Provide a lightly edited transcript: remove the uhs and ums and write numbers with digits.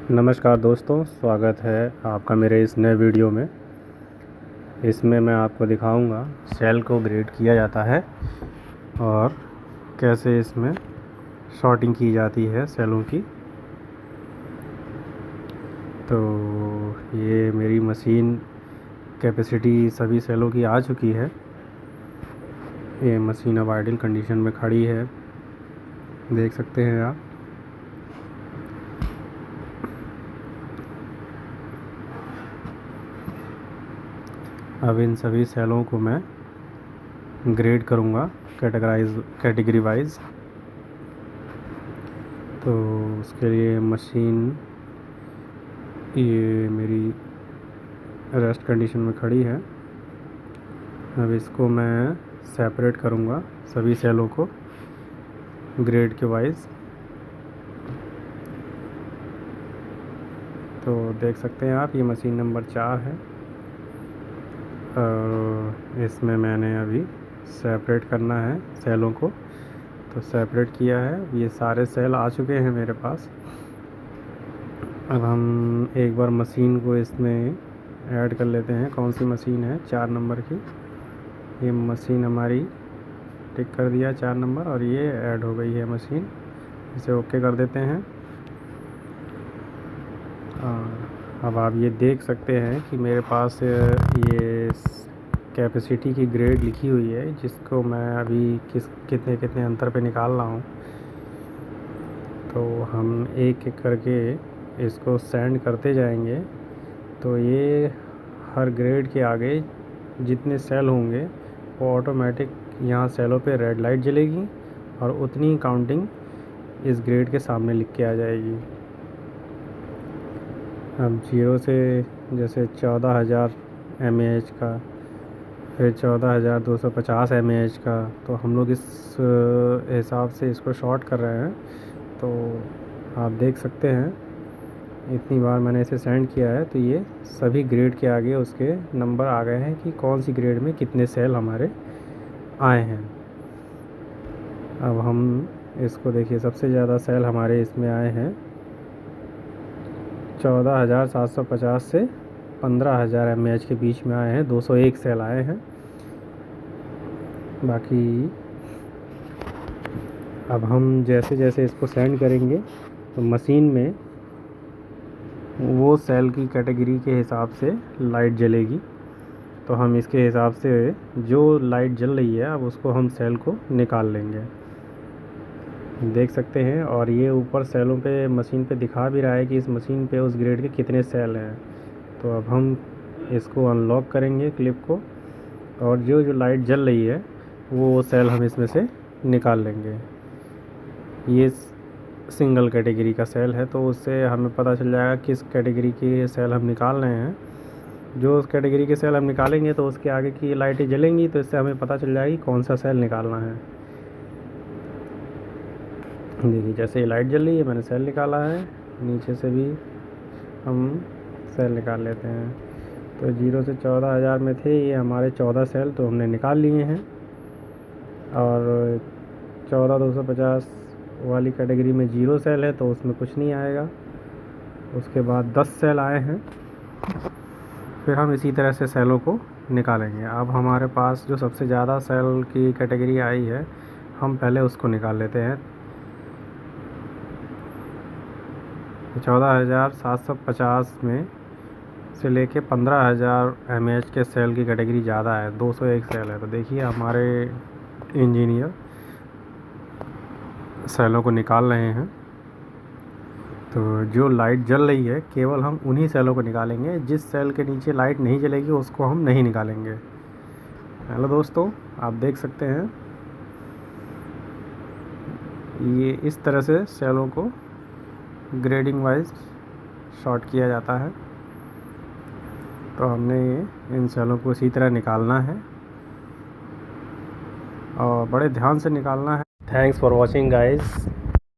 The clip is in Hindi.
नमस्कार दोस्तों, स्वागत है आपका मेरे इस नए वीडियो में। इसमें मैं आपको दिखाऊंगा सेल को ग्रेड किया जाता है और कैसे इसमें शॉर्टिंग की जाती है सेलों की। तो ये मेरी मशीन कैपेसिटी सभी सेलों की आ चुकी है। ये मशीन अब आइडल कंडीशन में खड़ी है, देख सकते हैं आप। अब इन सभी सेलों को मैं ग्रेड करूँगा कैटेगरी वाइज। तो उसके लिए मशीन ये मेरी रेस्ट कंडीशन में खड़ी है। अब इसको मैं सेपरेट करूँगा सभी सेलों को ग्रेड के वाइज। तो देख सकते हैं आप, ये मशीन नंबर 4 है और इसमें मैंने अभी सेपरेट करना है सेलों को। तो सेपरेट किया है, ये सारे सेल आ चुके हैं मेरे पास। अब हम एक बार मशीन को इसमें ऐड कर लेते हैं। कौन सी मशीन है? 4 नंबर की। ये मशीन हमारी टिक कर दिया 4 नंबर और ये ऐड हो गई है मशीन। इसे ओके कर देते हैं। अब आप ये देख सकते हैं कि मेरे पास ये कैपेसिटी की ग्रेड लिखी हुई है, जिसको मैं अभी कितने कितने अंतर पे निकाल रहा हूँ। तो हम एक एक करके इसको सेंड करते जाएंगे। तो ये हर ग्रेड के आगे जितने सेल होंगे वो ऑटोमेटिक यहाँ सेलों पे रेड लाइट जलेगी और उतनी काउंटिंग इस ग्रेड के सामने लिख के आ जाएगी। अब 0 से जैसे 14,000 mAh का, फिर 14,250 mAh का, तो हम लोग इस हिसाब से इसको शॉर्ट कर रहे हैं। तो आप देख सकते हैं इतनी बार मैंने इसे सेंड किया है, तो ये सभी ग्रेड के आगे उसके नंबर आ गए हैं कि कौन सी ग्रेड में कितने सेल हमारे आए हैं। अब हम इसको देखिए, सबसे ज़्यादा सेल हमारे इसमें आए हैं 14,750 से 15,000 mAh के बीच में आए हैं। 201 सेल आए हैं। बाकी अब हम जैसे जैसे इसको सेंड करेंगे तो मशीन में वो सेल की कैटेगरी के हिसाब से लाइट जलेगी। तो हम इसके हिसाब से जो लाइट जल रही है अब उसको हम सेल को निकाल लेंगे, देख सकते हैं। और ये ऊपर सेलों पे मशीन पे दिखा भी रहा है कि इस मशीन पे उस ग्रेड के कितने सेल हैं। तो अब हम इसको अनलॉक करेंगे क्लिप को, और जो जो लाइट जल रही है वो सेल हम इसमें से निकाल लेंगे। ये सिंगल कैटेगरी का सेल है, तो उससे हमें पता चल जाएगा किस कैटेगरी के सेल हम निकाल रहे हैं। जो उस कैटेगरी के सेल हम निकालेंगे तो उसके आगे की लाइटें जलेंगी, तो इससे हमें पता चल जाएगी कौन सा सेल निकालना है। देखिए, जैसे ये लाइट जल रही है मैंने सेल निकाला है। नीचे से भी हम सेल निकाल लेते हैं। तो 0 से 14,000 में थे ये हमारे 14 सेल, तो हमने निकाल लिए हैं। और 14,250 वाली कैटेगरी में 0 सेल है, तो उसमें कुछ नहीं आएगा। उसके बाद 10 सेल आए हैं। फिर हम इसी तरह से सेलों को निकालेंगे। अब हमारे पास जो सबसे ज़्यादा सेल की कैटेगरी आई है, हम पहले उसको निकाल लेते हैं। 14,750 में से लेके 15,000 mAh के सेल की कैटेगरी ज़्यादा है, 201 सेल है। तो देखिए हमारे इंजीनियर सेलों को निकाल रहे हैं। तो जो लाइट जल रही है केवल हम उन्हीं सेलों को निकालेंगे। जिस सेल के नीचे लाइट नहीं जलेगी उसको हम नहीं निकालेंगे। हेलो दोस्तों, आप देख सकते हैं ये इस तरह से सेलों को ग्रेडिंग वाइज शॉर्ट किया जाता है। तो हमने इन सेलों को इसी तरह निकालना है और बड़े ध्यान से निकालना है। Thanks for watching guys.